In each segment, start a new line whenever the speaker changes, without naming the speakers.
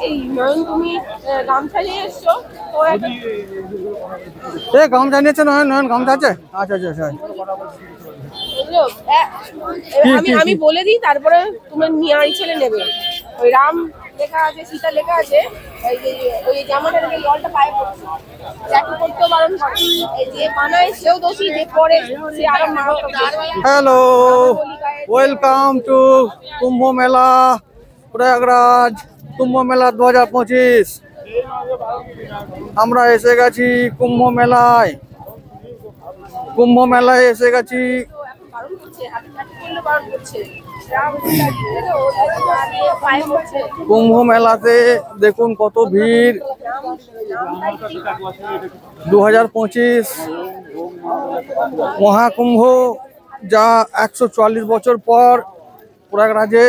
এই নয়ন তুমি গামছা নিয়ে এসছো
গামছা নিয়েছে নয়ন নয়ন গামছা আছে আচ্ছা আচ্ছা আচ্ছা
আমি বলে দিই তারপরে তুমি নিয়ে ছেলে নেবে ওই রাম লেখা আছে সীতা লেখা আছে ওই জামাটার জলটা পায়ে পড়ছে জ্যাকু করতেও বারণ করে এই যে বানায় সেও দোষী যে পরে সে আরো মারাত্মক।
হ্যালো ওয়েলকাম টু কুম্ভ মেলা প্রয়াগরাজ কুম্ভ মেলা 2025 আমরা এসে গেছি কুম্ভ মেলায় এসে গেছি। কুম্ভ মেলাতে দেখুন কত ভিড় 2025 মহাকুম্ভ যা 144 বছর পর প্রয়াগরাজে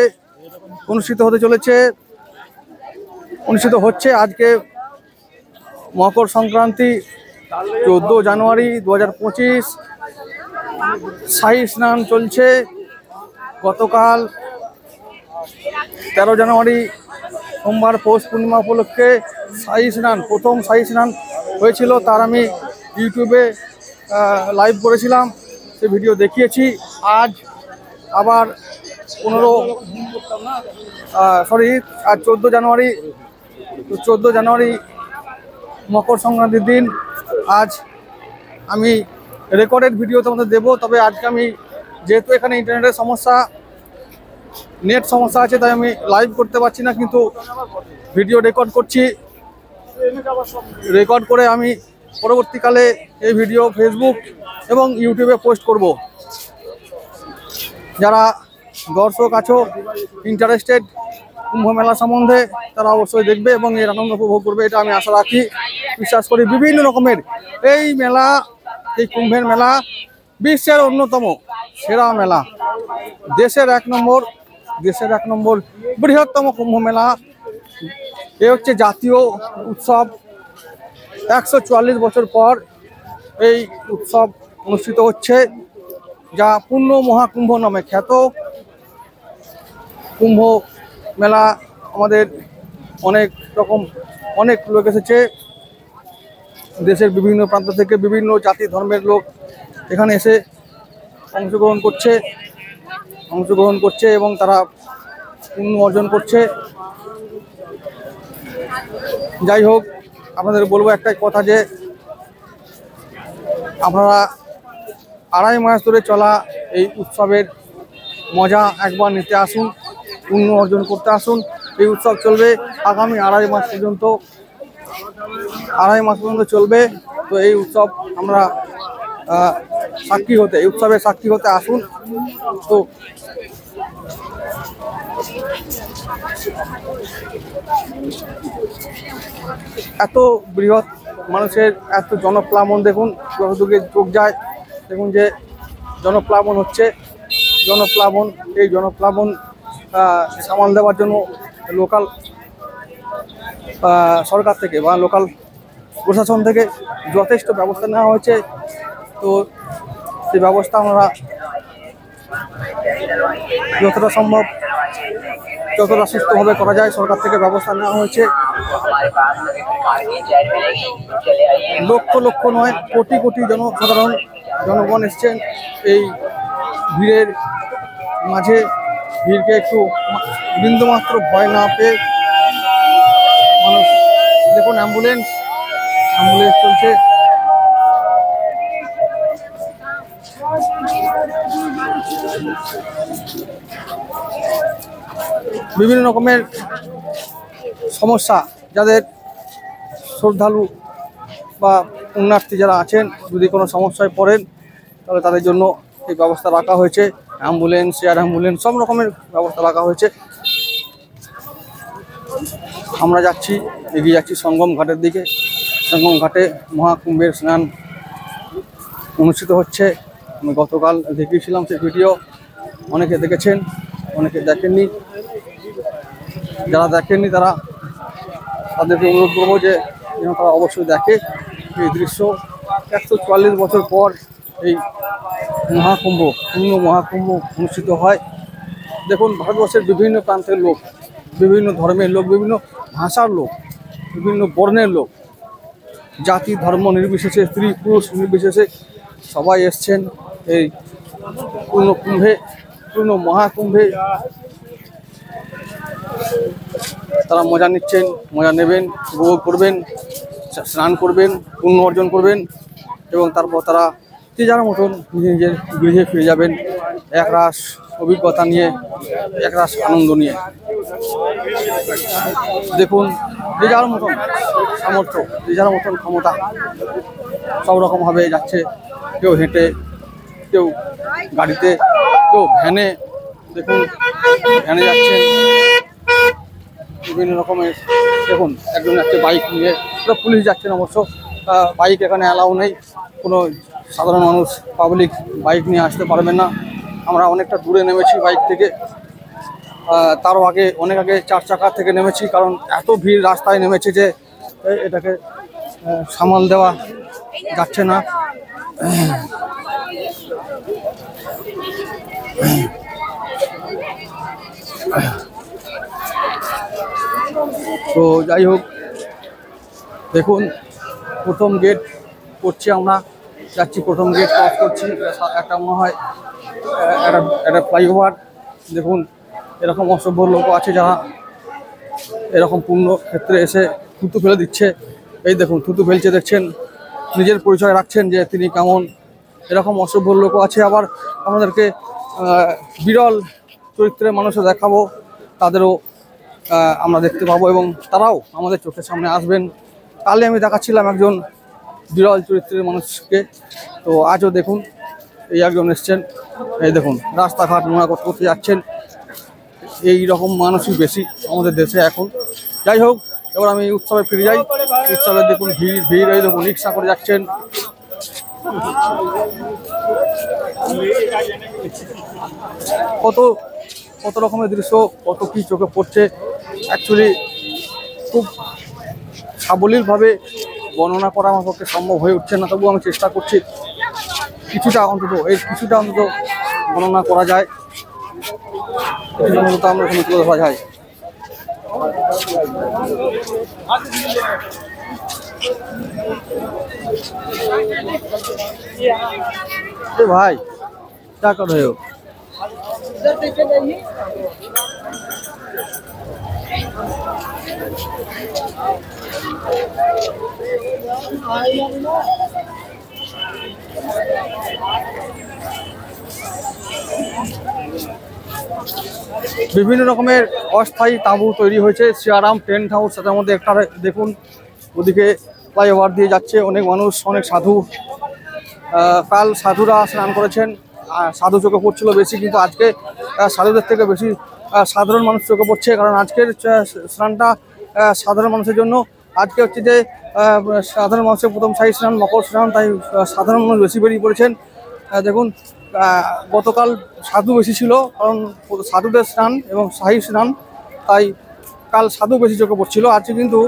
অনুষ্ঠিত হচ্ছে। আজকে মকর সংক্রান্তি 14 জানুয়ারি 2025 শাহী স্নান চলছে। গতকাল 13 জানুয়ারি সোমবার পৌষ পূর্ণিমা উপলক্ষে প্রথম শাহী স্নান হয়েছিল, তার আমি ইউটিউবে লাইভ করেছিলাম, সে ভিডিও দেখিয়েছি। আজ আবার 14 জানুয়ারি মকর সংক্রান্তির দিন। আজ আমি রেকর্ডেড ভিডিও তোমাদের দেবো, তবে আজকে আমি যেহেতু এখানে ইন্টারনেটের নেট সমস্যা আছে তাই আমি লাইভ করতে পারছি না, কিন্তু ভিডিও রেকর্ড করছি। রেকর্ড করে আমি পরবর্তীকালে এই ভিডিও ফেসবুক এবং ইউটিউবে পোস্ট করব। যারা দর্শক আছো ইন্টারেস্টেড কুম্ভ মেলা সম্বন্ধে, তারা অবশ্যই দেখবে এবং এর আনন্দ উপভোগ করবে, এটা আমি আশা রাখি, বিশ্বাস করি। বিভিন্ন রকমের এই মেলা, এই কুম্ভের মেলা বিশ্বের অন্যতম সেরা মেলা, দেশের এক নম্বর বৃহত্তম কুম্ভ মেলা। এ হচ্ছে জাতীয় উৎসব। 144 বছর পর এই উৎসব অনুষ্ঠিত হচ্ছে, যা পূর্ণ মহাকুম্ভ নামে খ্যাত। কুম্ভ মেলা আমাদের অনেক লোক এসেছে, দেশের বিভিন্ন প্রান্ত থেকে বিভিন্ন জাতি ধর্মের লোক এখানে এসে অংশগ্রহণ করছে এবং তারা পুণ্য অর্জন করছে। যাই হোক, আপনাদের বলবো একটাই কথা, যে আপনারা 2.5 মাস ধরে চলা এই উৎসবের মজা একবার নিতে আসুন, পুণ্য অর্জন করতে আসুন। এই উৎসব চলবে আগামী 2.5 মাস পর্যন্ত চলবে। তো এই উৎসব আমরা এই উৎসবের সাক্ষী হতে আসুন। তো এত বৃহৎ মানুষের এত জনপ্লাবন দেখুন, যতদূরে চোখ যায় দেখুন যে জনপ্লাবন হচ্ছে। এই জনপ্লাবন সামাল দেওয়ার জন্য লোকাল সরকার থেকে বা লোকাল প্রশাসন থেকে যথেষ্ট ব্যবস্থা নেওয়া হয়েছে। তো সেই ব্যবস্থা আমরা যতটা সম্ভব যতটা সুস্থভাবে করা যায় সরকার থেকে ব্যবস্থা নেওয়া হয়েছে। লক্ষ নয় কোটি জনগণ এসছেন এই ভিড়ের মাঝে। ভিড়কে একটু বিন্দুমাত্র ভয় না পেয়ে মানুষ, দেখুন অ্যাম্বুলেন্স চলছে। বিভিন্ন রকমের সমস্যা, যাদের শ্রদ্ধালু বা পুণ্যার্থী যারা আছেন, যদি কোনো সমস্যায় পড়েন তাহলে তাদের জন্য এই ব্যবস্থা রাখা হয়েছে। অ্যাম্বুলেন্স, এয়ার অ্যাম্বুলেন্স, সব রকমের ব্যবস্থা রাখা হয়েছে। আমরা এগিয়ে যাচ্ছি সঙ্গম ঘাটের দিকে। সঙ্গম ঘাটে মহাকুম্ভের স্নান অনুষ্ঠিত হচ্ছে। আমি গতকাল দেখিয়েছিলাম সেই ভিডিও, অনেকে দেখেছেন, অনেকে দেখেননি। যারা দেখেননি তাদেরকে অনুরোধ করবো যে যেন তারা অবশ্যই দেখে এই দৃশ্য। 144 বছর পর এই পূর্ণ মহাকুম্ভ অনুষ্ঠিত হয়। দেখুন ভারতবর্ষের বিভিন্ন প্রান্তের লোক, বিভিন্ন ধর্মের লোক, বিভিন্ন ভাষার লোক, বিভিন্ন বর্ণের লোক, জাতি ধর্ম নির্বিশেষে, স্ত্রী পুরুষ নির্বিশেষে সবাই এসছেন এই পূর্ণ কুম্ভে, পূর্ণ মহাকুম্ভে। তারা মজা নিচ্ছেন, মজা নেবেন, উপভোগ করবেন, স্নান করবেন, পুণ্য অর্জন করবেন এবং তারপর তারা যে যার মতন নিজের গৃহে ফিরে যাবেন একরাশ অভিজ্ঞতা নিয়ে, একরাশ আনন্দ নিয়ে। দেখুন যে যার মতন সামর্থ্য, যে যার মতন ক্ষমতা সব রকমভাবে যাচ্ছে, কেউ হেঁটে, কেউ গাড়িতে, কেউ ভ্যানে। দেখুন ভ্যানে যাচ্ছেন বিভিন্ন রকমের। দেখুন একজন যাচ্ছে বাইক নিয়ে, পুলিশ যাচ্ছেন অবশ্য, বাইক এখানে অ্যালাউ নেই, কোনো সাধারণ মানুষ পাবলিক বাইক নিয়ে আসতে পারবেন না। আমরা অনেকটা দূরে নেমেছি বাইক থেকে, তারও আগে অনেক আগে 4 চাকা থেকে নেমেছি, কারণ এত ভিড় রাস্তায় নেমেছে যে এটাকে সামাল দেওয়া যাচ্ছে না। তো যাই হোক, দেখুন প্রথম গেট করছি, আমরা যাচ্ছি, প্রথম গেট ক্রস করছি। একটা মনে হয় একটা ফ্লাইওভার। দেখুন এরকম অসভ্য লোক আছে যারা এরকম পূর্ণ ক্ষেত্রে এসে থুতু ফেলে দিচ্ছে। এই দেখুন থুতু ফেলছে, দেখছেন, নিজের পরিচয় রাখছেন যে তিনি কেমন। এরকম অসভ্য লোক আছে। আবার আমাদেরকে বিরল চরিত্রের মানুষও দেখাবো, তাদেরও আমরা দেখতে পাবো এবং তারাও আমাদের চোখের সামনে আসবেন। কালে আমি দেখাচ্ছিলাম একজন বিরল চরিত্রের মানুষকে, তো আজও দেখুন এই একজন এসছেন। এই দেখুন রাস্তাঘাট নোংরা করতে যাচ্ছেন। এই রকম মানুষই বেশি আমাদের দেশে এখন। যাই হোক, এবার আমি উৎসবে ফিরে যাই। উৎসবে দেখুন ভিড় ভিড়, এই দেখুন রিক্সা করে যাচ্ছেন। কত কত রকমের দৃশ্য, কত কি চোখে পড়ছে, অ্যাকচুয়ালি খুব সাবলীলভাবে বর্ণনা করা আমার পক্ষে সম্ভব হয়ে উঠছে না। তবুও আমি চেষ্টা করছি কিছুটা অন্তত বর্ণনা করা যায়, অন্তত আমরা এখানে তুলে ধরা যায়। ভাই क्या कर रहे हो? বিভিন্ন রকমের অস্থায়ী তাঁবু তৈরি হয়েছে, সিয়ারাম টেন্ট হাউস। তার মধ্যে একটা দেখুন ওদিকে ফ্লাইওভার দিয়ে যাচ্ছে অনেক মানুষ, অনেক সাধু। কাল সাধুরা স্নান করেছেন, সাধু চোখে পড়ছিল বেশি, কিন্তু আজকে সাধুদের থেকে বেশি সাধারণ মানুষ চোখে পড়ছে, কারণ আজকের স্নানটা সাধারণ মানুষের জন্য। আজকে হচ্ছে যে সাধারণ মানুষের প্রথম শাহী স্নান, মকর স্নান, তাই সাধারণ মানুষ বেশি বেরিয়ে পড়েছেন। দেখুন গতকাল সাধু বেশি ছিল, কারণ সাধুদের স্নান এবং শাহী স্নান, তাই কাল সাধু বেশি চোখে পড়ছিল। আজকে কিন্তু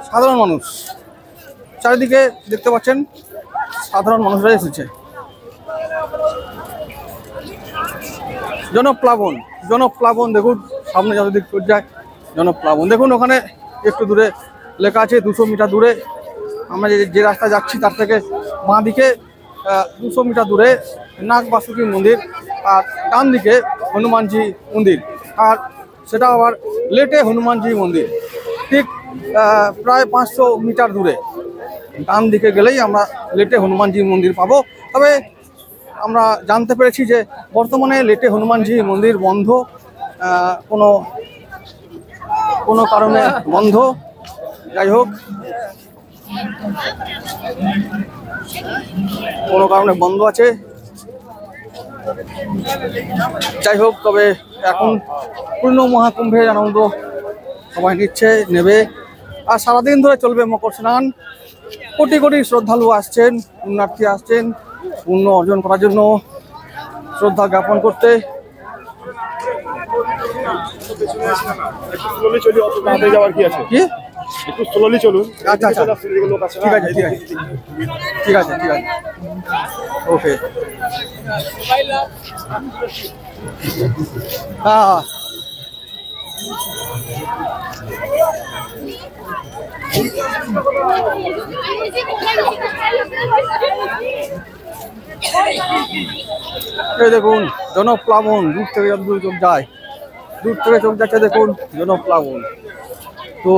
সাধারণ মানুষ, চারিদিকে দেখতে পাচ্ছেন সাধারণ মানুষরাই এসেছে। জনপ্লাবন, জনপ্লাবন দেখুন সামনে যতদিক চলে যায় জনপ্লাবন। দেখুন ওখানে একটু দূরে লেখা আছে 200 মিটার দূরে, আমরা যে রাস্তা যাচ্ছি তার থেকে বাঁ দিকে 200 মিটার দূরে নাগবাসুকী মন্দির, আর ডান দিকে হনুমানজি মন্দির, আর সেটা আবার লেটে হনুমানজি মন্দির। ঠিক প্রায় 500 মিটার দূরে ডান দিকে গেলেই আমরা লেটে হনুমানজি মন্দির পাবো। তবে আমরা জানতে পেরেছি যে বর্তমানে লেটে হনুমানজি মন্দির বন্ধ, কোনো কারণে বন্ধ। যাই হোক, কোনো কারণে বন্ধ আছে। যাই হোক, তবে এখন পূর্ণ মহাকুম্ভের আনন্দ সবাই নেবে, আর সারাদিন ধরে চলবে মকর স্নান। কোটি কোটি শ্রদ্ধালু আসছেন, পুণ্যার্থী আসছেন পুণ্য অর্জন করার জন্য, শ্রদ্ধা জ্ঞাপন করতে। কি
একটু স্লোলি চলুন।
আচ্ছা আচ্ছা, ঠিক আছে ঠিক আছে ঠিক আছে ঠিক আছে, ওকে। হ্যাঁ এই দেখুন জনপ্লাবন, দূর থেকে যতদূর চোখ যায়, দূর থেকে চোখ যাচ্ছে দেখুন জনপ্লাবন। তো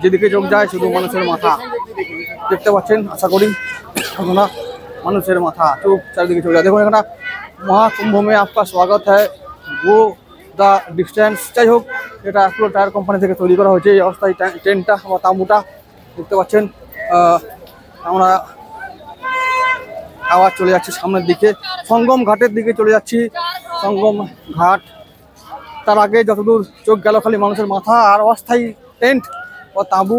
যেদিকে চোখ যায় শুধু মানুষের মাথা দেখতে পাচ্ছেন, আশা করি আপনারা। মানুষের মাথা চোখ চারিদিকে চলে যায়। দেখুন এখানে महाकुंभ में आपका स्वागत है, वो द डिस्टेंस। যাই হোক, এটা পুরো টায়ার কোম্পানি থেকে তৈরি করা হয়েছে এই অবস্থায় টেন্টটা বা তাঁবুটা দেখতে পাচ্ছেন। আমরা আবার চলে যাচ্ছি সামনের দিকে, সঙ্গম ঘাটের দিকে চলে যাচ্ছি। সঙ্গম ঘাট, তার আগে যতদূর চোখ গেল খালি মানুষের মাথা আর অস্থায়ী টেন্ট বা তাঁবু।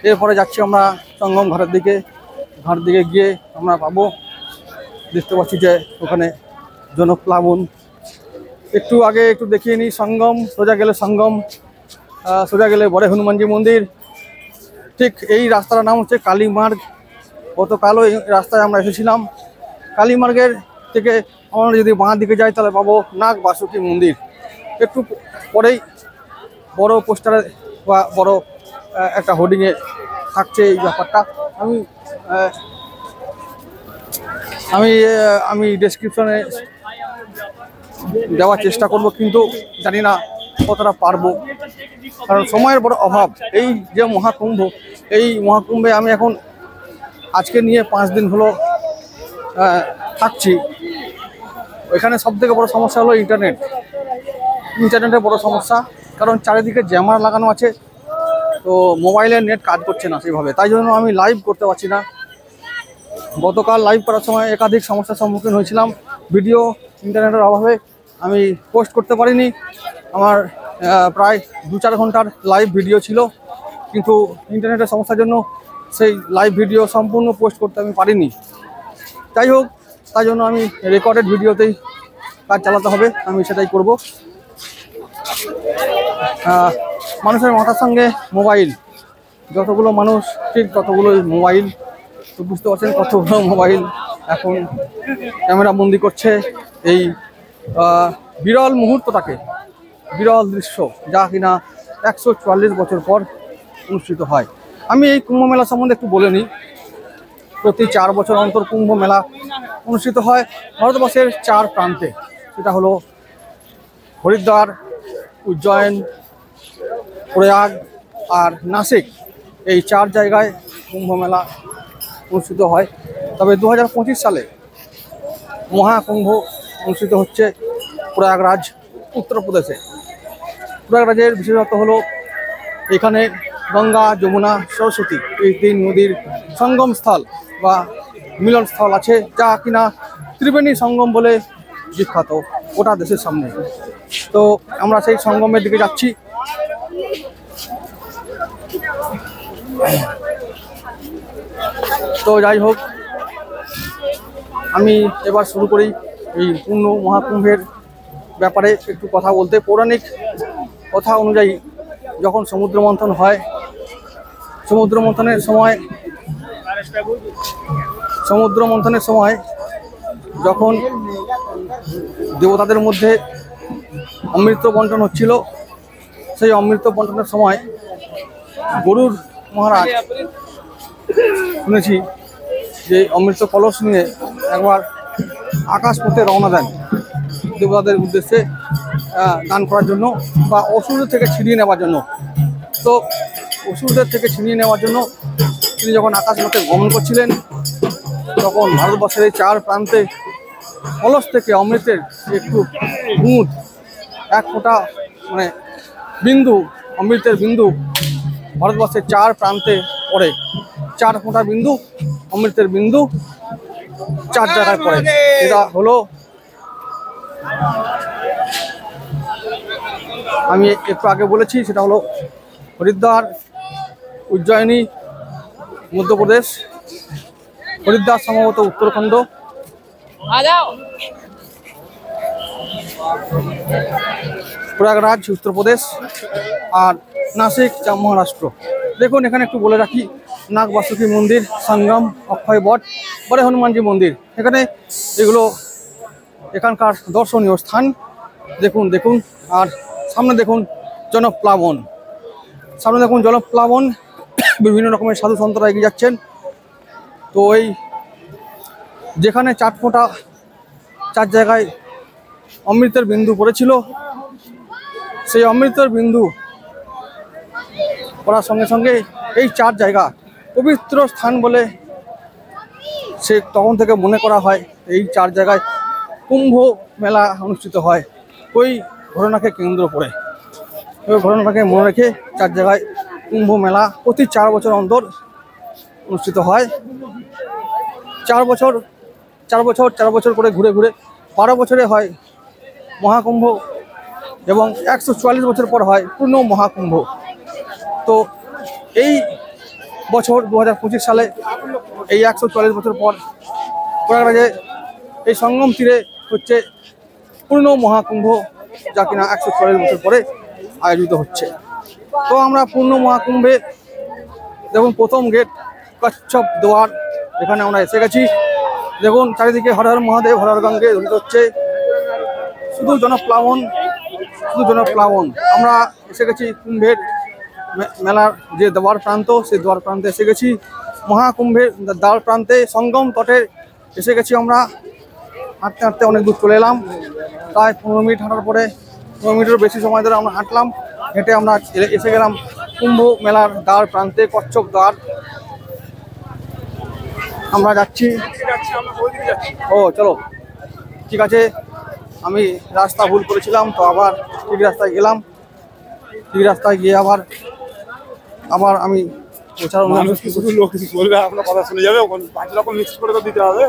এরপরে যাচ্ছি আমরা সঙ্গম ঘাটের দিকে। ঘাট দিকে গিয়ে আমরা পাবো, দেখতে পাচ্ছি যে ওখানে জনপ্লাবন। একটু আগে একটু দেখিয়ে নিই সঙ্গম, সোজা গেলে সঙ্গম, সোজা গেলে বড় হনুমানজি মন্দির। ঠিক এই রাস্তাটার নাম হচ্ছে কালীমার্গ। গতকালও এই রাস্তায় আমরা এসেছিলাম। কালীমার্গের থেকে আমরা যদি বাঁ দিকে যাই তাহলে পাবো নাগ বাসুকী মন্দির। একটু পরেই বড় পোস্টারে বা বড় একটা হোর্ডিংয়ে থাকছে এই ব্যাপারটা। আমি ডেসক্রিপশনে দেওয়ার চেষ্টা করব, কিন্তু জানি না কতটা পারবো, কারণ সময়ের বড় অভাব। এই যে মহাকুম্ভ, এই মহাকুম্ভে আমি এখন আজকে নিয়ে 5 দিন হলো থাকছি। এখানে সবথেকে বড় সমস্যা হলো ইন্টারনেটের বড় সমস্যা, কারণ চারিদিকে জ্যামার লাগানো আছে। তো মোবাইলের নেট কাজ করছে না সেভাবে, তাই জন্য আমি লাইভ করতে পারছি না। গতকাল লাইভ করার সময় একাধিক সমস্যার সম্মুখীন হয়েছিলাম। ভিডিও ইন্টারনেটের অভাবে আমি পোস্ট করতে পারিনি। আমার প্রায় 2-4 ঘন্টার লাইভ ভিডিও ছিল, কিন্তু ইন্টারনেটের সমস্যার জন্য সেই লাইভ ভিডিও সম্পূর্ণ পোস্ট করতে আমি পারিনি। যাই হোক, তাই জন্য আমি রেকর্ডেড ভিডিওতেই কাজ চালাতে হবে, আমি সেটাই করব। মানুষের মাথার সঙ্গে মোবাইল, যতগুলো মানুষ ঠিক ততগুলো মোবাইল। তো বুঝতে পারছেন কতগুলো মোবাইল এখন ক্যামেরা বন্দি করছে এই বিরল মুহূর্তটাকে, বিরল দৃশ্য, যা কিনা 144 বছর পর অনুষ্ঠিত হয়। আমি এই কুম্ভ মেলা সম্বন্ধে একটু বলে নিই। প্রতি 4 বছর অন্তর কুম্ভ মেলা অনুষ্ঠিত হয় ভারতবর্ষের 4 প্রান্তে। সেটা হলো হরিদ্বার, উজ্জয়ন, প্রয়াগ আর নাসিক। এই 4 জায়গায় কুম্ভ মেলা অনুষ্ঠিত হয়। তবে 2025 সালে মহাকুম্ভ অনুষ্ঠিত হচ্ছে প্রয়াগরাজ, উত্তরপ্রদেশে। প্রয়াগরাজের বিশেষত্ব হলো এখানে গঙ্গা, যমুনা, সরস্বতী এই 3 নদীর সঙ্গম স্থল বা মিলন স্থল আছে, যা কিনা ত্রিবেণী সঙ্গম বলে বিখ্যাত গোটা দেশের সামনে। তো আমরা সেই সঙ্গমের দিকে যাচ্ছি। তো যাই হোক, আমি এবার শুরু করি এই পূর্ণ মহাকুম্ভের ব্যাপারে একটু কথা বলতে। পৌরাণিক কথা অনুযায়ী যখন সমুদ্র মন্থন হয়, সমুদ্র মন্থনের সময় যখন দেবতাদের মধ্যে অমৃত বন্টন হচ্ছিল, সেই অমৃত বন্টনের সময় গরুর মহারাজ শুনেছি যে অমৃত কলস নিয়ে একবার আকাশ পথে রওনা দেন দেবতাদের উদ্দেশ্যে দান করার জন্য বা অসুরদের থেকে ছিনিয়ে নেওয়ার জন্য। তো অসুরদের থেকে ছিনিয়ে নেওয়ার জন্য তিনি যখন আকাশ পথে গমন করছিলেন, তখন ভারতবর্ষের এই 4 প্রান্তে কলস থেকে অমৃতের একটু বুঁদ, 1 ফোঁটা মানে বিন্দু, অমৃতের বিন্দু ভারতবর্ষের 4 প্রান্তে পড়ে। 4 ফোঁটা বিন্দু, অমৃতের বিন্দু 4 জায়গায় পড়ে। এটা হলো, আমি একটু আগে বলেছি, সেটা হলো হরিদ্বার, উজ্জয়িনী মধ্যপ্রদেশ, হরিদ্বার সম্ভবত উত্তরাখণ্ড, প্রয়াগরাজ উত্তরপ্রদেশ আর নাসিক মহারাষ্ট্র। দেখুন এখানে একটু বলে রাখি, নাগ বাসুকী মন্দির, সঙ্গম, অক্ষয় বট, বড় হনুমানজি মন্দির, এখানে এগুলো এখানকার দর্শনীয় স্থান। দেখুন দেখুন, আর সামনে দেখুন জনপ্লাবন, সামনে দেখুন জনপ্লাবন, বিভিন্ন রকমের সাধু সন্তরা এগিয়ে যাচ্ছেন। তো এই যেখানে 4 ফোঁটা 4 জায়গায় অমৃতের বিন্দু পড়েছিল, সেই অমৃতের বিন্দু পড়ার সঙ্গে সঙ্গে এই 4 জায়গা পবিত্র স্থান বলে সে তখন থেকে মনে করা হয়। এই 4 জায়গায় কুম্ভ মেলা অনুষ্ঠিত হয় ওই ঘটনাকে কেন্দ্র করে। ওই ঘটনাটাকে মনে রেখে 4 জায়গায় কুম্ভ মেলা প্রতি 4 বছর অন্তর অনুষ্ঠিত হয়। 4 বছর করে ঘুরে ঘুরে 12 বছরে হয় মহাকুম্ভ, এবং 144 বছর পর হয় পূর্ণ মহাকুম্ভ। তো এই বছর 2025 সালে এই 144 বছর পর প্রয়াগরাজে এই সঙ্গম তীরে হচ্ছে পূর্ণ মহাকুম্ভ, যা কিনা 144 বছর পরে আয়োজিত হচ্ছে। তো আমরা পূর্ণ মহাকুম্ভে দেখুন প্রথম গেট কচ্ছপ দুয়ার, এখানে আমরা এসে গেছি। দেখুন চারিদিকে হর হর মহাদেব, হর হর গঙ্গে ধ্বনিত হচ্ছে, শুধু জনপ্লাবন, শুধু জনপ্লাবন। আমরা এসে গেছি কুম্ভের মেলার যে দ্বার প্রান্ত, সেই দ্বার প্রান্তে এসে গেছি। মহাকুম্ভের দ্বার প্রান্তে সঙ্গম তটে এসে গেছি আমরা। হাঁটতে হাঁটতে অনেক দূর চলে এলাম, প্রায় 15 মিনিট হাঁটার পরে, 15 মিনিটের বেশি সময় ধরে আমরা হাঁটলাম। হেঁটে আমরা এসে গেলাম কুম্ভ মেলার দ্বার প্রান্তে, কচ্ছপ দ্বার। আমরা যাচ্ছি, ও চলো ঠিক আছে, আমি রাস্তা ভুল করেছিলাম, তো আবার ঠিক রাস্তায় গেলাম। ঠিক রাস্তায় গিয়ে আবার আমি প্রচার
শুধু লোক কিছু বলবে, আপনার কথা শুনে যাবে, 5 রকম মিক্স করে তো দিতে হবে,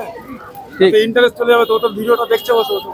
ঠিক
ইন্টারেস্ট চলে যাবে। তো ভিডিওটা দেখছে বসে বসে।